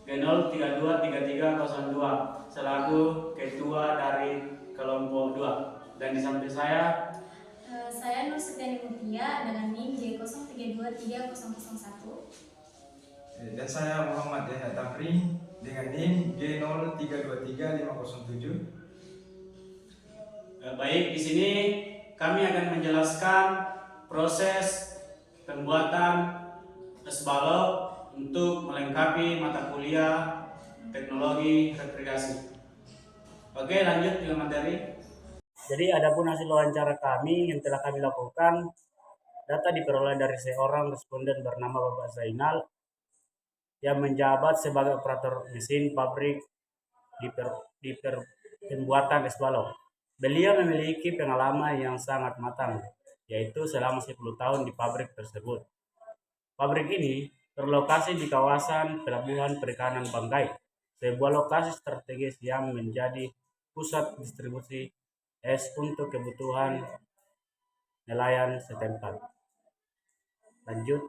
G0323302 selaku ketua dari kelompok 2. Dan di samping saya Nur Setiani Mutia dengan NIM J032301. Dan saya Muhammad Yahya Tafri dengan NIM G0323507. Baik, di sini kami akan menjelaskan proses pembuatan es balok untuk melengkapi mata kuliah teknologi refrigerasi. Oke, lanjut ke materi. Jadi adapun hasil wawancara kami yang telah kami lakukan, data diperoleh dari seorang responden bernama Bapak Zainal yang menjabat sebagai operator mesin pabrik di pembuatan es balok. Beliau memiliki pengalaman yang sangat matang, yaitu selama 10 tahun di pabrik tersebut. Pabrik ini berlokasi di kawasan Pelabuhan Perikanan Banggai, sebuah lokasi strategis yang menjadi pusat distribusi es untuk kebutuhan nelayan setempat. Lanjut,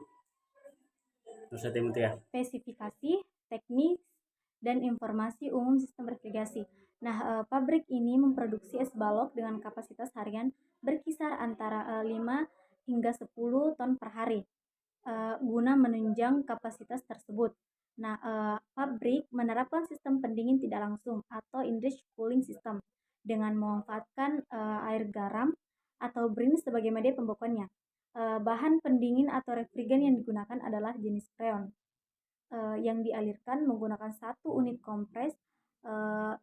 Nusa Timur. Spesifikasi, teknis, dan informasi umum sistem refrigerasi. Nah, pabrik ini memproduksi es balok dengan kapasitas harian berkisar antara 5 hingga 10 ton per hari guna menunjang kapasitas tersebut. Nah, pabrik menerapkan sistem pendingin tidak langsung atau indirect cooling system dengan memanfaatkan air garam atau brine sebagai media pembekuannya. Bahan pendingin atau refrigeran yang digunakan adalah jenis freon yang dialirkan menggunakan satu unit kompres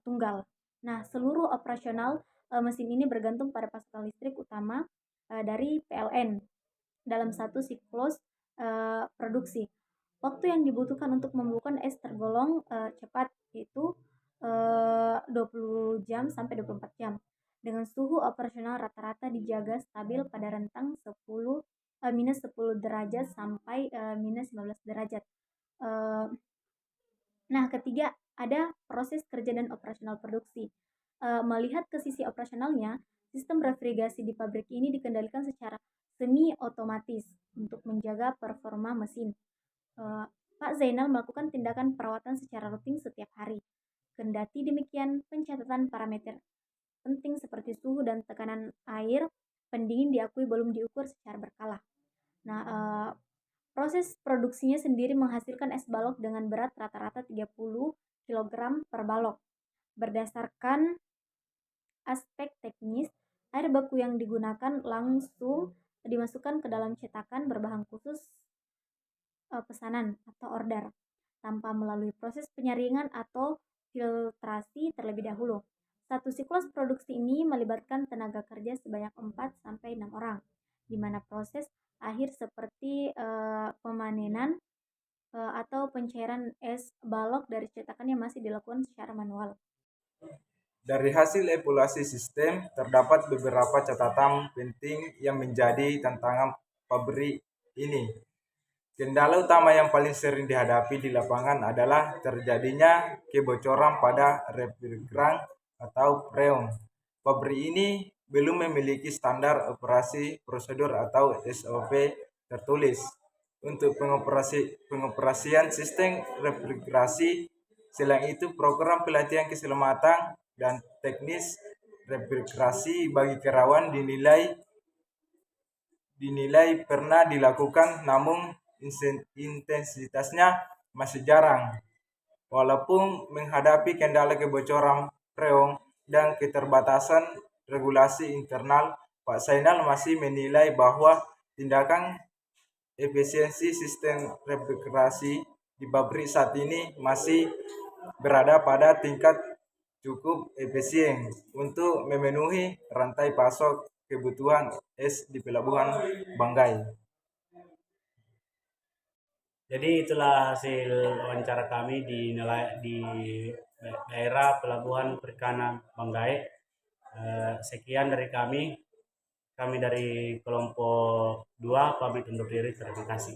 tunggal. Nah, seluruh operasional mesin ini bergantung pada pasokan listrik utama dari PLN dalam satu siklus produksi. Waktu yang dibutuhkan untuk membukukan es tergolong cepat, yaitu 20 jam sampai 24 jam. Dengan suhu operasional rata-rata dijaga stabil pada rentang minus 10 derajat sampai minus 15 derajat. Nah, ketiga, ada proses kerja dan operasional produksi. Melihat ke sisi operasionalnya, sistem refrigerasi di pabrik ini dikendalikan secara semi otomatis untuk menjaga performa mesin. Pak Zainal melakukan tindakan perawatan secara rutin setiap hari. Kendati demikian, pencatatan parameter penting seperti suhu dan tekanan air pendingin diakui belum diukur secara berkala. Nah, proses produksinya sendiri menghasilkan es balok dengan berat rata-rata 30 kg per balok. Berdasarkan aspek teknis, air baku yang digunakan langsung dimasukkan ke dalam cetakan berbahan khusus pesanan atau order tanpa melalui proses penyaringan atau filtrasi terlebih dahulu. Satu siklus produksi ini melibatkan tenaga kerja sebanyak 4-6 orang, di mana proses akhir seperti pemanenan atau pencairan es balok dari cetakannya masih dilakukan secara manual. Dari hasil evaluasi sistem, terdapat beberapa catatan penting yang menjadi tantangan pabrik ini. Kendala utama yang paling sering dihadapi di lapangan adalah terjadinya kebocoran pada refrigeran atau freon. Pabrik ini belum memiliki standar operasi prosedur atau SOP tertulis untuk pengoperasian sistem refrigerasi. Selain itu, program pelatihan keselamatan dan teknis refrigerasi bagi karyawan dinilai pernah dilakukan, namun intensitasnya masih jarang. Walaupun menghadapi kendala kebocoran freon dan keterbatasan regulasi internal, Pak Zainal masih menilai bahwa tindakan efisiensi sistem refrigerasi di pabrik saat ini masih berada pada tingkat cukup efisien untuk memenuhi rantai pasok kebutuhan es di Pelabuhan Banggai. Jadi itulah hasil wawancara kami di daerah Pelabuhan Perikanan Banggai. Sekian dari kami. Kami dari kelompok 2 pamit undur diri. Terima kasih.